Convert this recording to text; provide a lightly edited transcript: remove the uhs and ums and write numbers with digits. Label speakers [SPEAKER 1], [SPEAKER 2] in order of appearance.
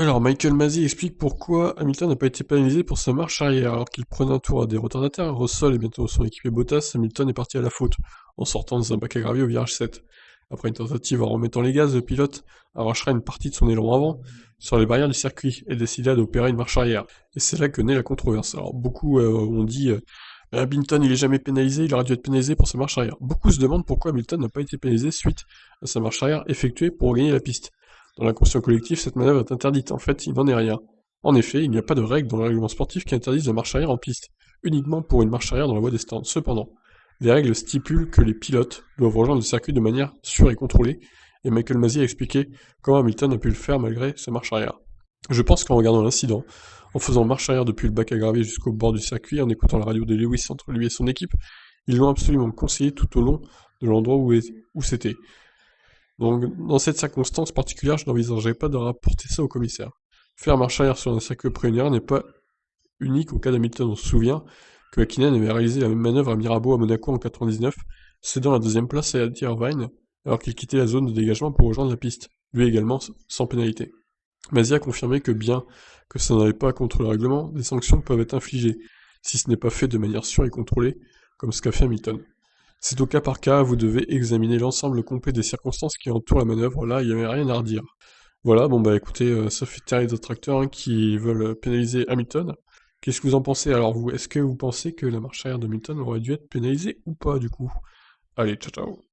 [SPEAKER 1] Alors, Michael Masi explique pourquoi Hamilton n'a pas été pénalisé pour sa marche arrière. Alors qu'il prenait un tour à des retardataires, Russell et bientôt son équipier Bottas, Hamilton est parti à la faute, en sortant dans un bac à gravier au virage 7. Après une tentative en remettant les gaz, le pilote arrachera une partie de son élan avant sur les barrières du circuit et décida d'opérer une marche arrière. Et c'est là que naît la controverse. Alors, beaucoup ont dit Hamilton il est jamais pénalisé, il aurait dû être pénalisé pour sa marche arrière. Beaucoup se demandent pourquoi Hamilton n'a pas été pénalisé suite à sa marche arrière effectuée pour regagner la piste. Dans l'inconscient collectif, cette manœuvre est interdite. En fait, il n'en est rien. En effet, il n'y a pas de règle dans le règlement sportif qui interdise la marche arrière en piste, uniquement pour une marche arrière dans la voie des stands. Cependant, les règles stipulent que les pilotes doivent rejoindre le circuit de manière sûre et contrôlée, et Michael Masi a expliqué comment Hamilton a pu le faire malgré sa marche arrière. Je pense qu'en regardant l'incident, en faisant marche arrière depuis le bac à gravier jusqu'au bord du circuit, en écoutant la radio de Lewis entre lui et son équipe, ils l'ont absolument conseillé tout au long de l'endroit où c'était. Donc, dans cette circonstance particulière, je n'envisagerais pas de rapporter ça au commissaire. Faire marche arrière sur un circuit préliminaire n'est pas unique au cas d'Hamilton. On se souvient que Hakkinen avait réalisé la même manœuvre à Mirabeau à Monaco en 99, cédant la deuxième place à Eddie Irvine, alors qu'il quittait la zone de dégagement pour rejoindre la piste, lui également sans pénalité. Mazia a confirmé que bien que ça n'allait pas contre le règlement, des sanctions peuvent être infligées, si ce n'est pas fait de manière sûre et contrôlée, comme ce qu'a fait Hamilton. C'est au cas par cas, vous devez examiner l'ensemble complet des circonstances qui entourent la manœuvre, là il n'y avait rien à redire. Voilà, bon bah écoutez, ça fait taire les détracteurs qui veulent pénaliser Hamilton. Qu'est-ce que vous en pensez alors vous? Est-ce que vous pensez que la marche arrière de Hamilton aurait dû être pénalisée ou pas du coup? Allez, ciao ciao.